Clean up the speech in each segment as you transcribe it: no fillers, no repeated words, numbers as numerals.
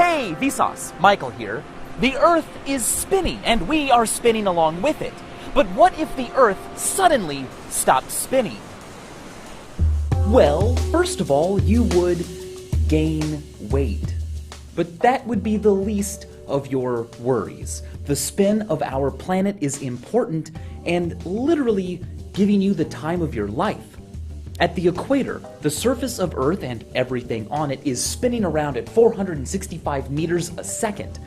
Hey, Vsauce, Michael here. The Earth is spinning, and we are spinning along with it. But what if the Earth suddenly stopped spinning? Well, first of all, you would gain weight. But that would be the least of your worries. The spin of our planet is important and literally giving you the time of your life. At the equator, the surface of Earth and everything on it is spinning around at 465 meters a second.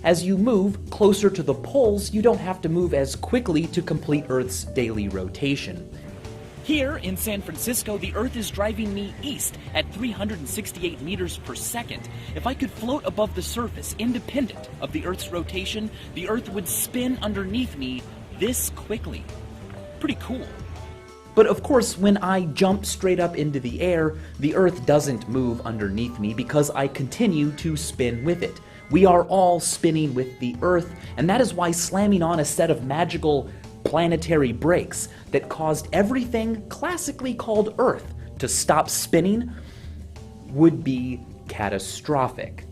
As you move closer to the poles, you don't have to move as quickly to complete Earth's daily rotation. Here in San Francisco, the Earth is driving me east at 368 meters per second. If I could float above the surface, independent of the Earth's rotation, the Earth would spin underneath me this quickly. Pretty cool. But of course, when I jump straight up into the air, the Earth doesn't move underneath me because I continue to spin with it. We are all spinning with the Earth, and that is why slamming on a set of magical planetary brakes that caused everything classically called Earth to stop spinning would be catastrophic.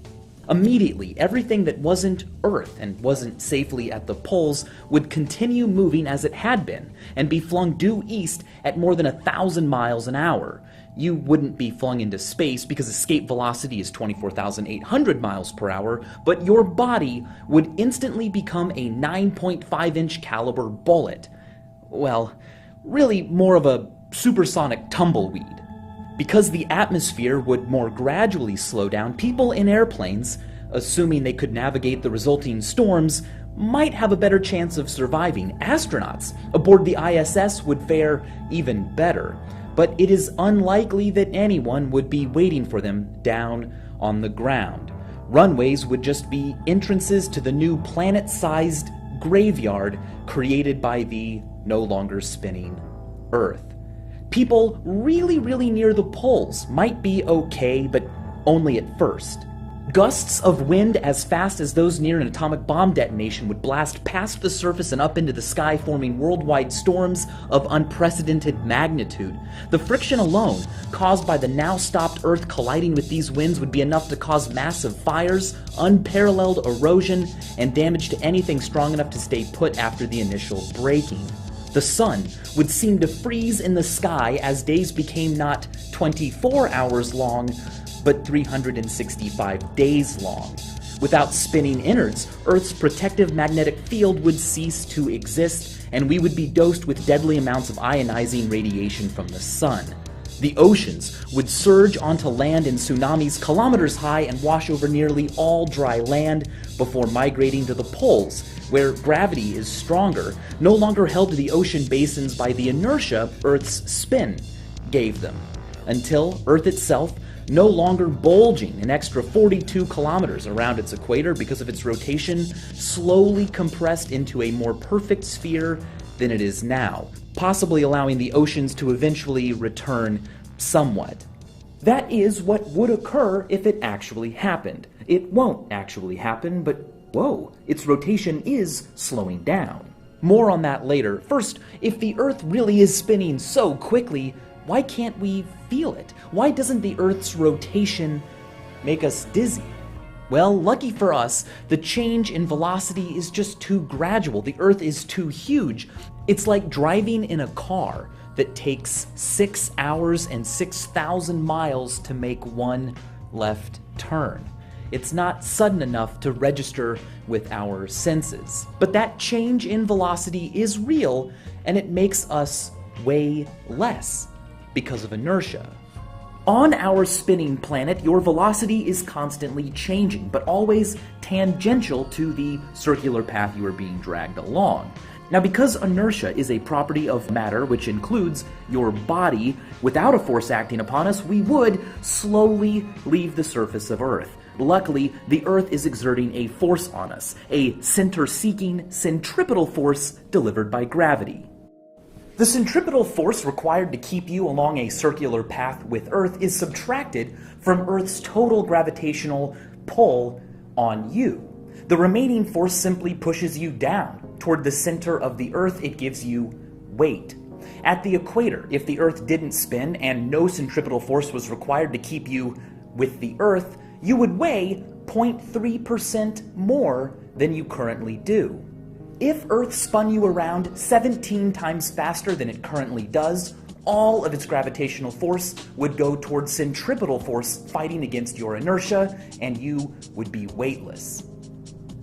Immediately, everything that wasn't Earth and wasn't safely at the poles would continue moving as it had been and be flung due east at more than 1,000 miles an hour. You wouldn't be flung into space because escape velocity is 24,800 miles per hour, but your body would instantly become a 9.5-inch caliber bullet. Well, really more of a supersonic tumbleweed. Because the atmosphere would more gradually slow down, people in airplanes, assuming they could navigate the resulting storms, might have a better chance of surviving. Astronauts aboard the ISS would fare even better, but it is unlikely that anyone would be waiting for them down on the ground. Runways would just be entrances to the new planet-sized graveyard created by the no longer spinning Earth. People really near the poles might be okay, but only at first. Gusts of wind as fast as those near an atomic bomb detonation would blast past the surface and up into the sky, forming worldwide storms of unprecedented magnitude. The friction alone, caused by the now stopped Earth colliding with these winds, would be enough to cause massive fires, unparalleled erosion, and damage to anything strong enough to stay put after the initial braking. The sun would seem to freeze in the sky as days became not 24 hours long, but 365 days long. Without spinning innards, Earth's protective magnetic field would cease to exist, and we would be dosed with deadly amounts of ionizing radiation from the sun. The oceans would surge onto land in tsunamis kilometers high and wash over nearly all dry land before migrating to the poles, where gravity is stronger, no longer held to the ocean basins by the inertia Earth's spin gave them, until Earth itself, no longer bulging an extra 42 kilometers around its equator because of its rotation, slowly compressed into a more perfect sphere than it is now, possibly allowing the oceans to eventually return somewhat. That is what would occur if it actually happened. It won't actually happen, but whoa, its rotation is slowing down. More on that later. First, if the Earth really is spinning so quickly, why can't we feel it? Why doesn't the Earth's rotation make us dizzy? Well, lucky for us, the change in velocity is just too gradual. The Earth is too huge. It's like driving in a car that takes 6 hours and 6,000 miles to make one left turn. It's not sudden enough to register with our senses. But that change in velocity is real, and it makes us weigh less because of inertia. On our spinning planet, your velocity is constantly changing, but always tangential to the circular path you are being dragged along. Now, because inertia is a property of matter, which includes your body, without a force acting upon us, we would slowly leave the surface of Earth. Luckily, the Earth is exerting a force on us, a center-seeking centripetal force delivered by gravity. The centripetal force required to keep you along a circular path with Earth is subtracted from Earth's total gravitational pull on you. The remaining force simply pushes you down toward the center of the Earth. It gives you weight. At the equator, if the Earth didn't spin and no centripetal force was required to keep you with the Earth, you would weigh 0.3% more than you currently do. If Earth spun you around 17 times faster than it currently does, all of its gravitational force would go towards centripetal force fighting against your inertia, and you would be weightless.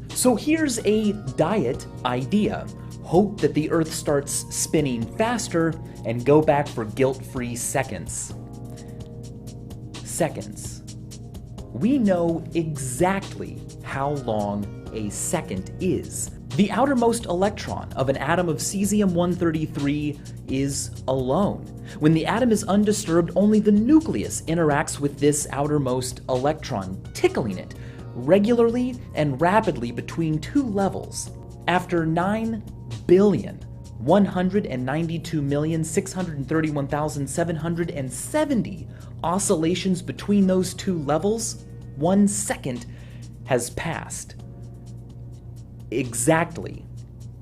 So here's a diet idea. Hope that the Earth starts spinning faster and go back for guilt-free seconds. Seconds. We know exactly how long a second is. The outermost electron of an atom of cesium-133 is alone. When the atom is undisturbed, only the nucleus interacts with this outermost electron, tickling it regularly and rapidly between two levels. After 9,192,631,770 oscillations between those two levels, 1 second has passed. Exactly.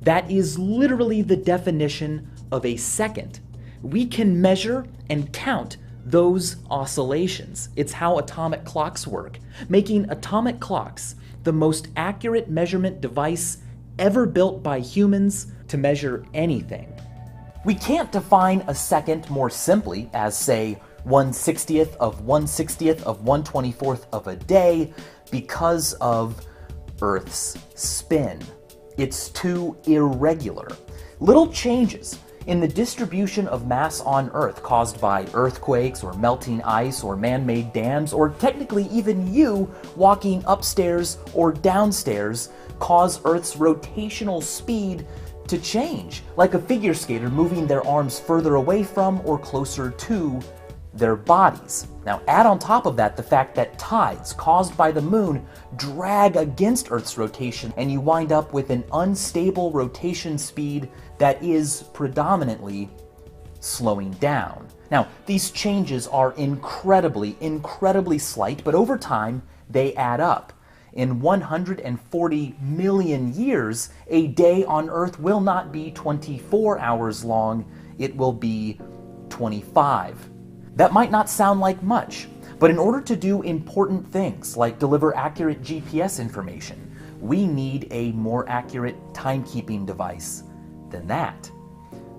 That is literally the definition of a second. We can measure and count those oscillations. It's how atomic clocks work, making atomic clocks the most accurate measurement device ever built by humans to measure anything. We can't define a second more simply as, say, 1/60th of 1/60th of 1/24th of a day because of Earth's spin. It's too irregular. Little changes in the distribution of mass on Earth caused by earthquakes or melting ice or man-made dams, or technically even you walking upstairs or downstairs, cause Earth's rotational speed to change, like a figure skater moving their arms further away from or closer to their bodies. Now add on top of that the fact that tides caused by the moon drag against Earth's rotation, and you wind up with an unstable rotation speed that is predominantly slowing down. Now, these changes are incredibly slight, but over time they add up. In 140 million years, a day on Earth will not be 24 hours long, it will be 25. That might not sound like much, but in order to do important things like deliver accurate GPS information, we need a more accurate timekeeping device than that.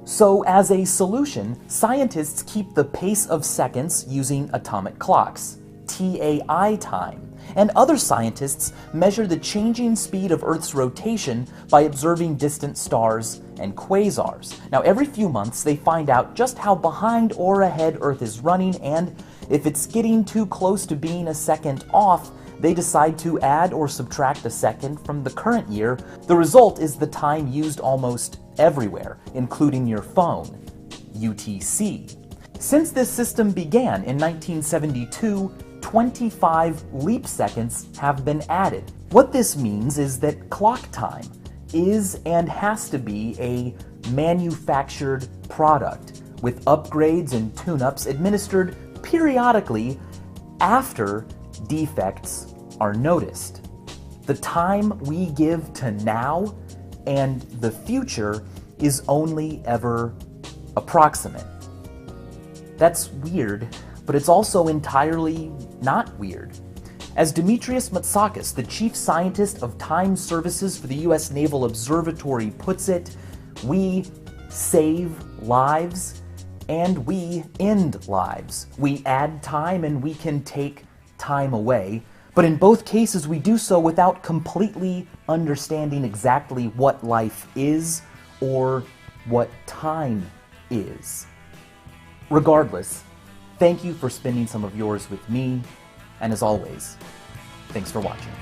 So as a solution, scientists keep the pace of seconds using atomic clocks, TAI time, and other scientists measure the changing speed of Earth's rotation by observing distant stars and quasars. Now, every few months, they find out just how behind or ahead Earth is running, and if it's getting too close to being a second off, they decide to add or subtract a second from the current year. The result is the time used almost everywhere, including your phone, UTC. Since this system began in 1972, 25 leap seconds have been added. What this means is that clock time is and has to be a manufactured product, with upgrades and tune-ups administered periodically after defects are noticed. The time we give to now and the future is only ever approximate. That's weird, but it's also entirely not weird. As Demetrius Matsakis, the chief scientist of time services for the U.S. Naval Observatory, puts it, we save lives and we end lives. We add time and we can take time away, but in both cases we do so without completely understanding exactly what life is or what time is. Regardless, thank you for spending some of yours with me, and as always, thanks for watching.